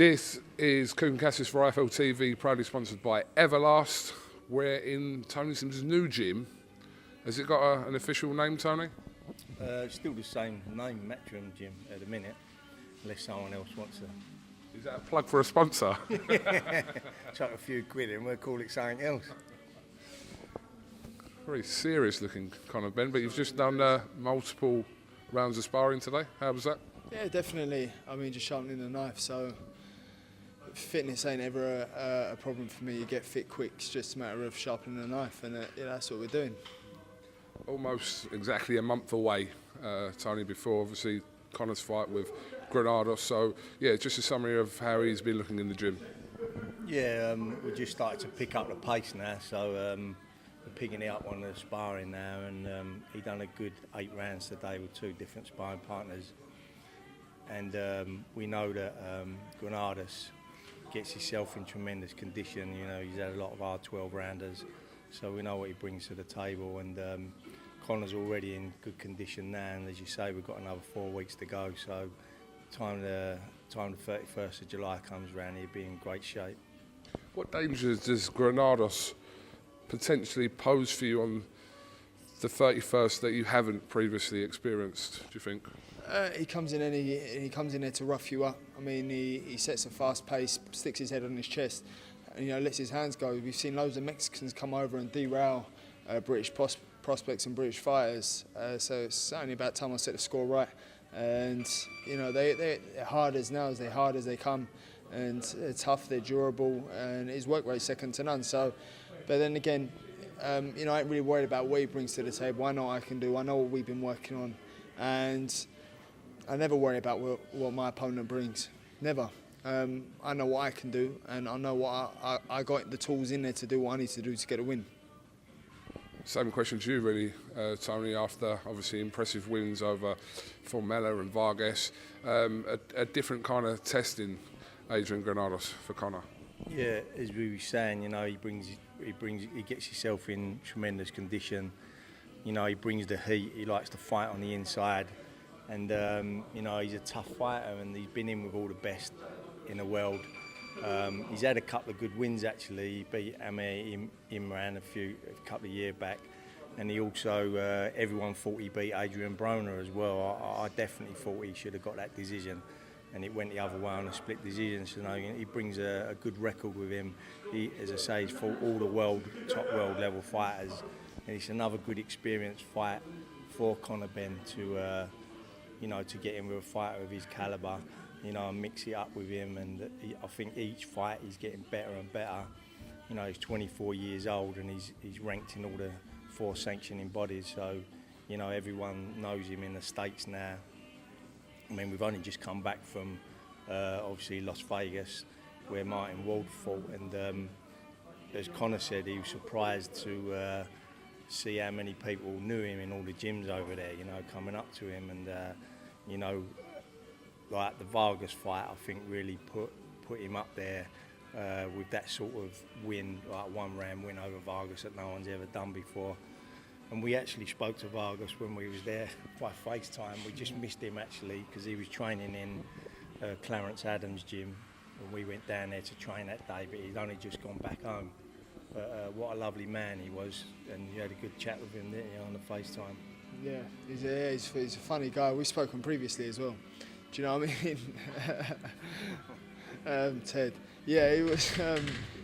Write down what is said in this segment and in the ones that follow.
This is Coon Cassis for IFL TV, proudly sponsored by Everlast. We're in Tony Simms' new gym. Has it got an official name, Tony? Still the same name, Matchroom Gym at the minute, unless someone else wants to. Is that a plug for a sponsor? Chuck a few quid in, we'll call it something else. Very serious looking Conor Benn, but you've just done multiple rounds of sparring today. How was that? Yeah, definitely. I mean, just sharpening the knife, so fitness ain't ever a problem for me. You get fit quick, it's just a matter of sharpening the knife, and yeah, that's what we're doing. Almost exactly a month away, Tony, before obviously Conor's fight with Granados. So, yeah, just a summary of how he's been looking in the gym. Yeah, we just started to pick up the pace now, so we're picking it up on the sparring now, and he done a good 8 rounds today with 2 different sparring partners. And we know that Granados gets himself in tremendous condition. You know, he's had a lot of hard 12-rounders, so we know what he brings to the table. And Conor's already in good condition now, and as you say, we've got another 4 weeks to go. So time the 31st of July comes around, he'll be in great shape. What dangers does Granados potentially pose for you on the 31st that you haven't previously experienced, do you think? He comes in there to rough you up. I mean, he sets a fast pace, sticks his head on his chest, and lets his hands go. We've seen loads of Mexicans come over and derail British prospects and British fighters. So it's only about time I set the score right. And they're hard as nails, they're hard as they come, and they're tough, they're durable, and his work rate's second to none. So, but then again, I ain't really worried about what he brings to the table. I know what I can do. I know what we've been working on, and I never worry about what my opponent brings. Never. I know what I can do, and I know what I got the tools in there to do what I need to do to get a win. Same question to you, really, Tony, after obviously impressive wins over Formella and Vargas. A different kind of testing, Adrian Granados, for Conor. Yeah, as we were saying, he gets himself in tremendous condition. He brings the heat. He likes to fight on the inside. And, he's a tough fighter, and he's been in with all the best in the world. He's had a couple of good wins, actually. He beat Amir Imran a couple of years back. And he also, everyone thought he beat Adrian Broner as well. I definitely thought he should have got that decision. And it went the other way on a split decision. So he brings a good record with him. He, as I say, he's fought all the top world level fighters. And it's another good experience fight for Conor Benn to get him with a fighter of his calibre, and mix it up with him. And I think each fight he's getting better and better. He's 24 years old, and he's ranked in all the 4 sanctioning bodies. So, everyone knows him in the States now. I mean, we've only just come back from, obviously, Las Vegas, where Martin Ward fought. And as Conor said, he was surprised to see how many people knew him in all the gyms over there, coming up to him. And, like the Vargas fight, I think really put him up there with that sort of win, like 1-round win over Vargas that no one's ever done before. And we actually spoke to Vargas when we was there by FaceTime. We just missed him actually because he was training in Clarence Adams' gym, and we went down there to train that day, but he'd only just gone back home. But what a lovely man he was, and you had a good chat with him, didn't you, on the FaceTime? Yeah, he's a funny guy. We've spoken previously as well. Do you know what I mean? Ted. Yeah, he was.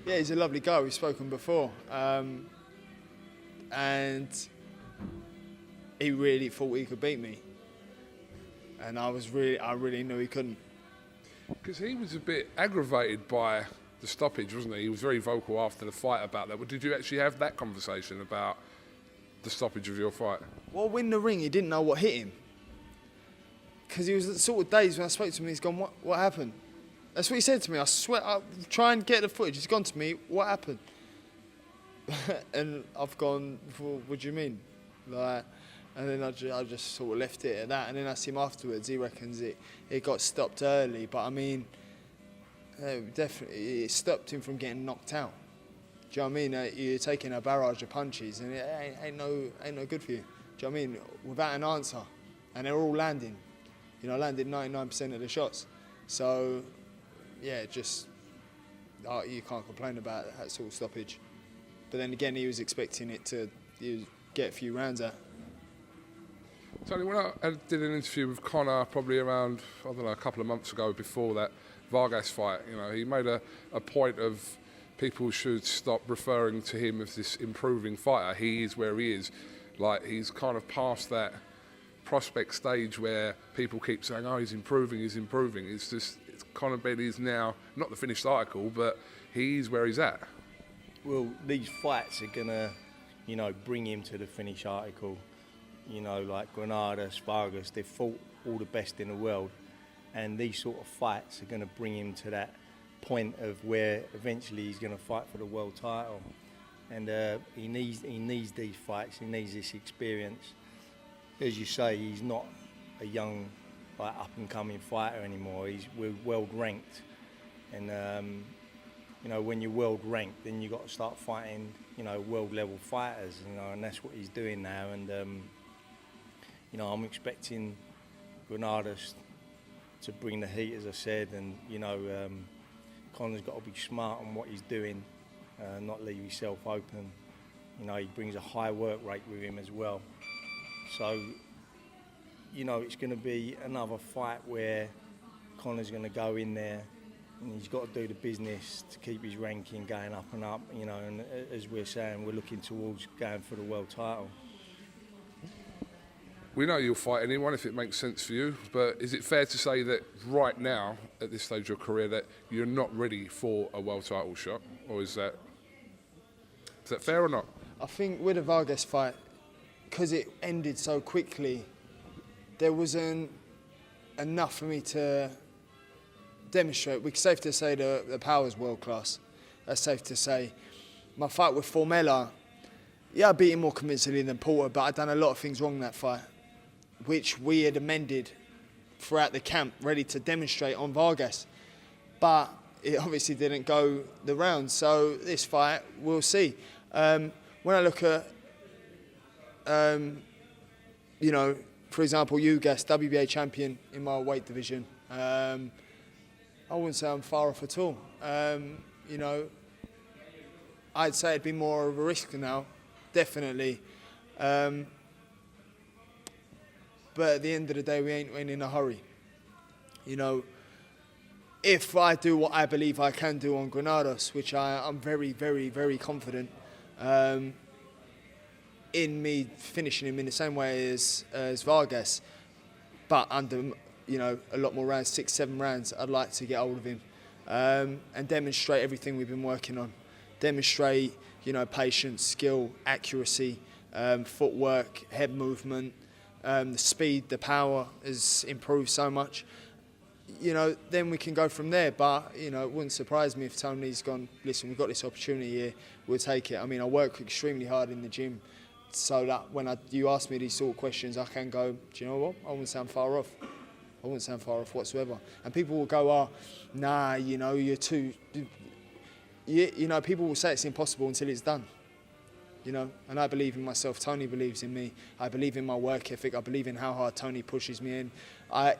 He's a lovely guy. We've spoken before, and he really thought he could beat me, and I really knew he couldn't. Because he was a bit aggravated by the stoppage, wasn't he? He was very vocal after the fight about that. But did you actually have that conversation about the stoppage of your fight? Well, in the ring, he didn't know what hit him. Because he was the sort of days when I spoke to him, he's gone, what happened? That's what he said to me. I swear, I'll try and get the footage. He's gone to me, what happened? And I've gone, well, what do you mean? Like, and then I just sort of left it at that. And then I see him afterwards, he reckons it got stopped early. But I mean, definitely, it stopped him from getting knocked out. Do you know what I mean? You're taking a barrage of punches, and it ain't no good for you. Do you know what I mean? Without an answer, and they're all landing. Landed 99% of the shots. So just you can't complain about that sort of stoppage. But then again, he was expecting it to get a few rounds out. Tony, when I did an interview with Conor probably around, I don't know, a couple of months ago before that Vargas fight, he made a point of people should stop referring to him as this improving fighter. He is where he is. Like, he's kind of past that prospect stage where people keep saying, oh, he's improving. It's just, Conor Benn is now, not the finished article, but he's where he's at. Well, these fights are going to, bring him to the finished article. Like Granados, Vargas, they've fought all the best in the world. And these sort of fights are going to bring him to that point of where eventually he's going to fight for the world title. And he needs these fights, he needs this experience. As you say, he's not a young, up-and-coming fighter anymore. We're world-ranked. And, when you're world-ranked, then you've got to start fighting, world-level fighters, and that's what he's doing now. And, I'm expecting Granados to bring the heat, as I said, and, Conor's got to be smart on what he's doing, not leave himself open. He brings a high work rate with him as well. So, it's going to be another fight where Conor's going to go in there and he's got to do the business to keep his ranking going up and up, and as we're saying, we're looking towards going for the world title. We know you'll fight anyone if it makes sense for you, but is it fair to say that right now, at this stage of your career, that you're not ready for a world title shot? Or is that fair or not? I think with the Vargas fight, because it ended so quickly, there wasn't enough for me to demonstrate. It's safe to say the power's world class. That's safe to say. My fight with Formella, I beat him more convincingly than Porter, but I'd done a lot of things wrong in that fight, which we had amended throughout the camp, ready to demonstrate on Vargas. But it obviously didn't go the round, so this fight, we'll see. When I look at, for example, Ugas, WBA champion in my weight division, I wouldn't say I'm far off at all. I'd say it'd be more of a risk now, definitely. But at the end of the day, we ain't in a hurry. If I do what I believe I can do on Granados, which I'm very, very, very confident in me finishing him in the same way as Vargas, but under a lot more rounds, 6-7 rounds, I'd like to get hold of him and demonstrate everything we've been working on. Demonstrate, patience, skill, accuracy, footwork, head movement. The speed, the power has improved so much. Then we can go from there. But, it wouldn't surprise me if Tony's gone, listen, we've got this opportunity here, we'll take it. I mean, I work extremely hard in the gym so that when you ask me these sort of questions, I can go, do you know what? I wouldn't sound far off. I wouldn't sound far off whatsoever. And people will go, nah, you're too... people will say it's impossible until it's done. And I believe in myself. Tony believes in me. I believe in my work ethic. I believe in how hard Tony pushes me in.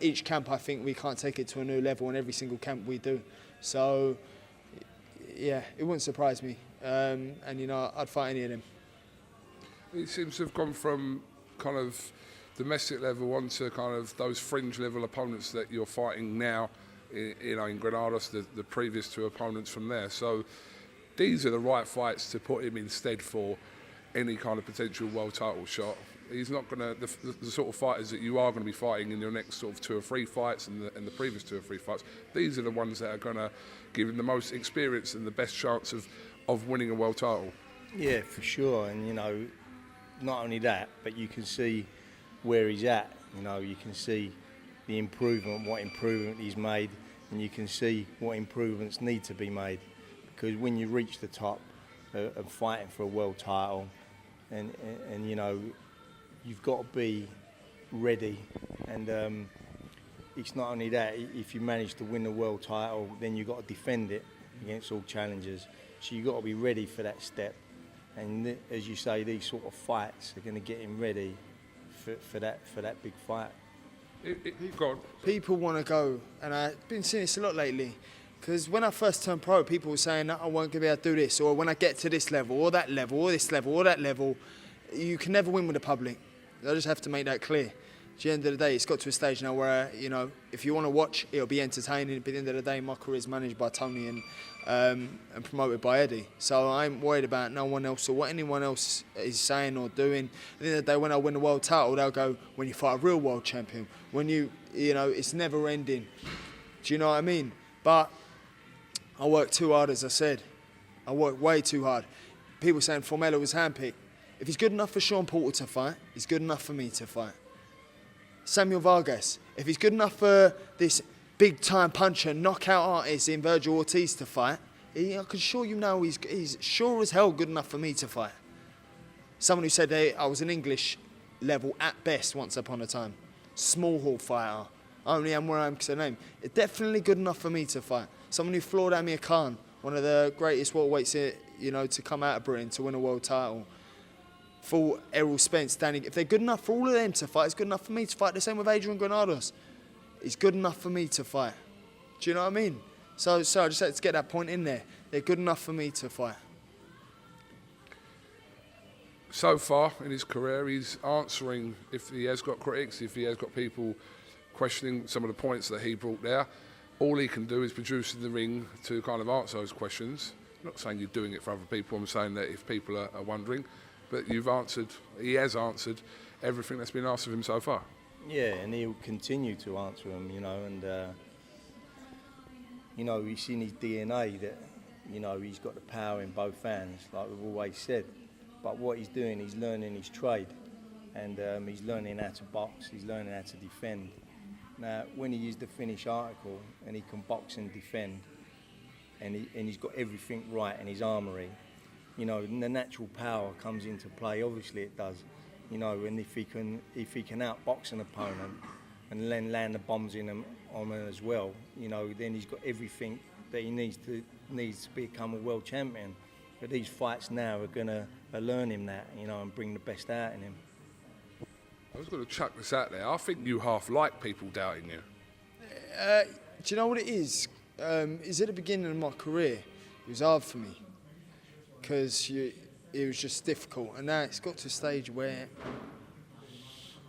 Each camp, I think we can't take it to a new level, and every single camp we do. So, it wouldn't surprise me. I'd fight any of them. It seems to have gone from kind of domestic level onto kind of those fringe level opponents that you're fighting now, in Granados, the previous two opponents from there. So these are the right fights to put him instead for any kind of potential world title shot. He's not going to, the sort of fighters that you are going to be fighting in your next sort of 2 or 3 fights and the previous 2 or 3 fights, these are the ones that are going to give him the most experience and the best chance of winning a world title. Yeah, for sure. And, not only that, but you can see where he's at. You can see the improvement, what improvement he's made, and you can see what improvements need to be made. Because when you reach the top of fighting for a world title, and you've got to be ready. And it's not only that, if you manage to win the world title, then you've got to defend it against all challengers. So you've got to be ready for that step. And as you say, these sort of fights are going to get him ready for that big fight. People want to go, and I've been seeing this a lot lately. Because when I first turned pro, people were saying, I won't be able to do this, or when I get to this level, or that level, or this level, or that level, you can never win with the public. I just have to make that clear. At the end of the day, it's got to a stage now where, you know, if you want to watch, it'll be entertaining. But at the end of the day, my career is managed by Tony and promoted by Eddie. So I ain't worried about no one else or what anyone else is saying or doing. At the end of the day, when I win the world title, they'll go, when you fight a real world champion, when you know, it's never ending. Do you know what I mean? But I worked too hard, as I said. I worked way too hard. People saying Formella was handpicked. If he's good enough for Sean Porter to fight, he's good enough for me to fight. Samuel Vargas, if he's good enough for this big-time puncher, knockout artist in Virgil Ortiz to fight, I can assure you now he's sure as hell good enough for me to fight. Someone who said I was an English level at best once upon a time. Small hall fighter. I only am where I am because of name. It's definitely good enough for me to fight. Someone who floored Amir Khan, one of the greatest welterweights, you know, to come out of Britain to win a world title. For Errol Spence, Danny, if they're good enough for all of them to fight, it's good enough for me to fight. The same with Adrian Granados. It's good enough for me to fight. Do you know what I mean? So I just had to get that point in there. They're good enough for me to fight. So far in his career, he's answering, if he has got critics, if he has got people questioning some of the points that he brought there, all he can do is produce in the ring to kind of answer those questions. I'm not saying you're doing it for other people, I'm saying that if people are wondering, but he has answered everything that's been asked of him so far. Yeah, and he'll continue to answer them, you know, and, you know, he's in his DNA that, you know, he's got the power in both hands, like we've always said. But what he's doing, he's learning his trade, and he's learning how to box, he's learning how to defend. Now, when he used the Finnish article, and he can box and defend, and he's got everything right in his armoury, you know, and the natural power comes into play. Obviously, it does. You know, and if he can outbox an opponent and then land the bombs on him as well, you know, then he's got everything that he needs to become a world champion. But these fights now are gonna learn him that, you know, and bring the best out in him. I was going to chuck this out there. I think you half like people doubting you. Do you know what it is? Is at the beginning of my career, it was hard for me. Because it was just difficult, and now it's got to a stage where,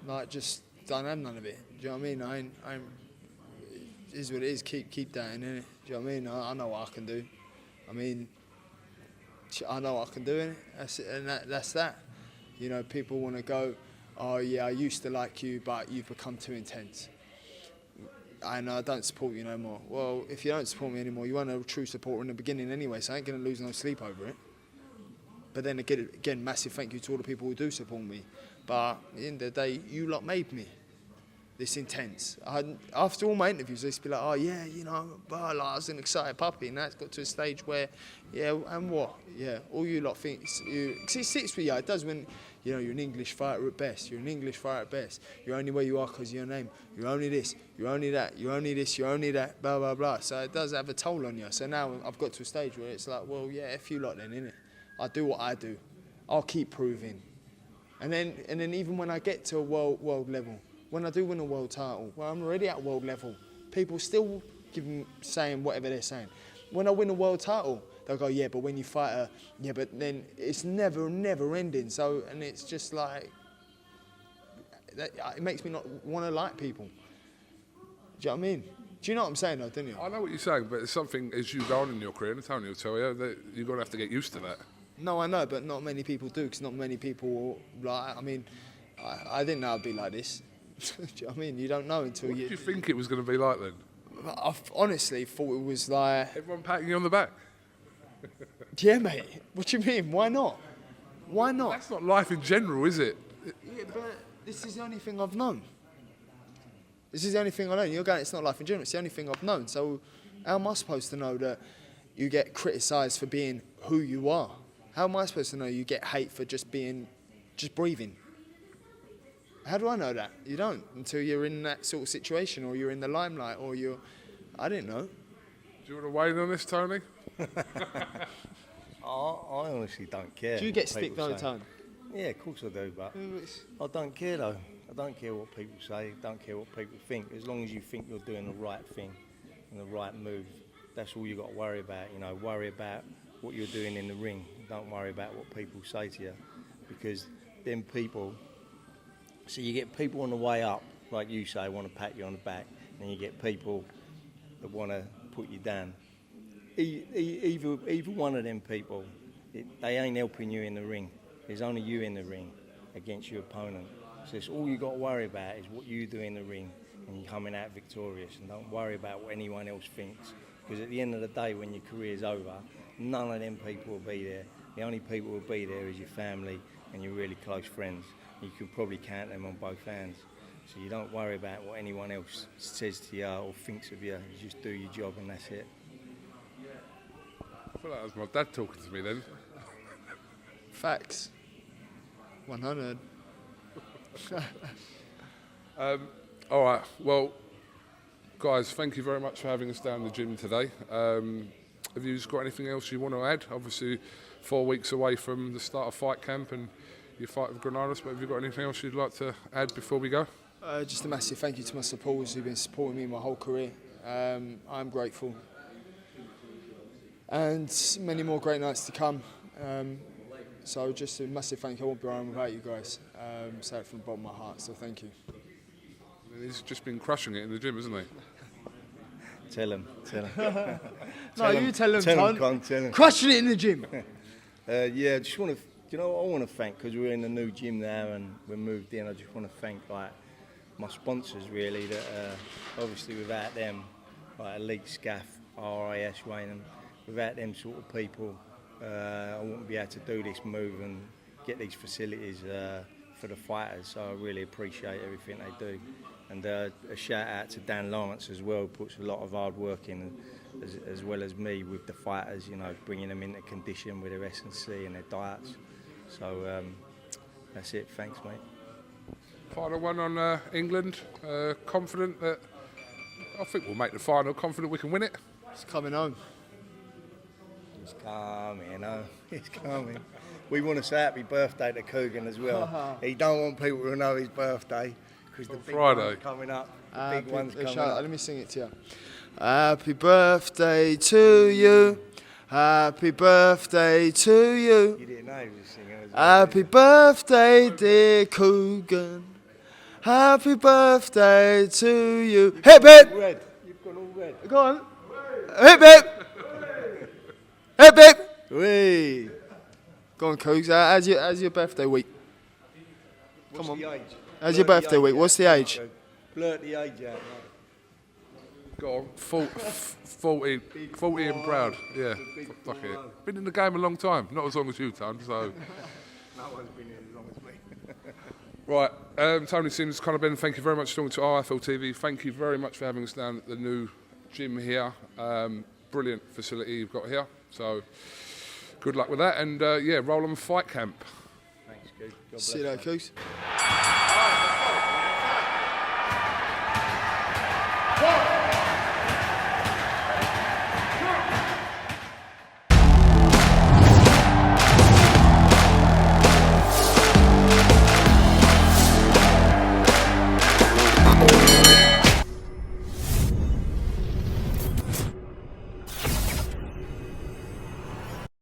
like, just don't have none of it. Do you know what I mean? It is what it is. Keep doubting, innit? Do you know what I mean? I know what I can do. I mean, I know what I can do, innit? That's that. You know, people want to go, oh yeah, I used to like you, but you've become too intense. And I don't support you no more. Well, if you don't support me anymore, you weren't a true supporter in the beginning anyway, so I ain't going to lose no sleep over it. But then again, massive thank you to all the people who do support me. But at the end of the day, you lot made me this intense. After all my interviews, they used to be like, oh yeah, you know, I was an excited puppy. And now it's got to a stage where, yeah, and what? Yeah, all you lot think, because it sits with you. It does when, you know, you're an English fighter at best. You're an English fighter at best. You're only where you are because of your name. You're only this, you're only that, you're only this, you're only that, blah, blah, blah. So it does have a toll on you. So now I've got to a stage where it's like, well, yeah, F you lot then, innit? I do what I do. I'll keep proving. And then even when I get to a world level, when I do win a world title, well, I'm already at world level. People still saying whatever they're saying. When I win a world title, they'll go, yeah, but when you fight yeah, but then it's never ending. So, and it's just like, it makes me not want to like people. Do you know what I mean? Do you know what I'm saying though, don't you? I know what you're saying, but it's something as you go on in your career, and Tony will tell you, that you're going to have to get used to that. No, I know, but not many people do, because not many people, like, I mean, I didn't know I'd be like this. Do you know what I mean? You don't know until What did you think it was going to be like then? I honestly thought it was like... Everyone patting you on the back? Yeah, mate. What do you mean? Why not? Why not? That's not life in general, is it? Yeah, but this is the only thing I've known. This is the only thing I know. You're going, it's not life in general, it's the only thing I've known. So how am I supposed to know that you get criticised for being who you are? How am I supposed to know you get hate for just breathing? How do I know that? You don't, until you're in that sort of situation, or you're in the limelight, or I didn't know. Do you want to weigh in on this, Tony? I honestly don't care. Do you get stick though, Tony? Yeah, of course I do, but I don't care though. I don't care what people say, I don't care what people think. As long as you think you're doing the right thing and the right move, that's all you got to worry about. You know, worry about what you're doing in the ring. Don't worry about what people say to you, because them people. So you get people on the way up, like you say, want to pat you on the back, and you get people that want to put you down. Either one of them people, they ain't helping you in the ring. There's only you in the ring against your opponent. So it's all you got to worry about is what you do in the ring, and you're coming out victorious. And don't worry about what anyone else thinks, because at the end of the day, when your career's over, none of them people will be there. The only people who will be there is your family and your really close friends. You can probably count them on both hands. So you don't worry about what anyone else says to you or thinks of you. You just do your job and that's it. I feel like that was my dad talking to me then. Facts. 100. All right, well, guys, thank you very much for having us down the gym today. Have you got anything else you want to add? Obviously, 4 weeks away from the start of fight camp and your fight with Granados, but have you got anything else you'd like to add before we go? Just a massive thank you to my supporters who've been supporting me my whole career. I'm grateful. And many more great nights to come. So just a massive thank you. I won't be around without you guys. Say it from the bottom of my heart, so thank you. He's just been crushing it in the gym, hasn't he? Tell him. No, you tell him, Con, tell him. Crushing it in the gym. Yeah, just want to, you know, I want to thank, because we're in the new gym now and we're moved in. I just want to thank like my sponsors really. That obviously without them, like Elite Scaff, RIS, Raynham, without them sort of people, I wouldn't be able to do this move and get these facilities for the fighters. So I really appreciate everything they do. And a shout out to Dan Lawrence as well, who puts a lot of hard work in, as well as me with the fighters, you know, bringing them into condition with their S&C and their diets. So that's it, thanks mate. Final one on England, confident that, I think we'll make the final, confident we can win it? It's coming home. It's coming, it's coming. We want to say happy birthday to Coogan as well. He don't want people to know his birthday, because the big Friday. one's coming up. The big one's coming up. up. Let me sing it to you. Happy birthday to you. Happy birthday to you. You didn't know he was singing. Happy birthday, dear Coogan. Happy birthday to you. Hip hip. Red. You've gone all red. Go on. Hip hip. Hip hip. Whee. Go on, Coogs. How's your birthday week? What's the age? How's your birthday week? What's the age? Blurt the age out, mate. Go on, 40 and proud. Yeah, fuck it. Been in the game a long time, not as long as you've done, so. No one's been here as long as me. Right, Tony Sims, Conor Benn, thank you very much for talking to IFL TV. Thank you very much for having us down at the new gym here. Brilliant facility you've got here, so good luck with that. And yeah, roll on fight camp. Thanks, good. God bless See you later, you. Coogs.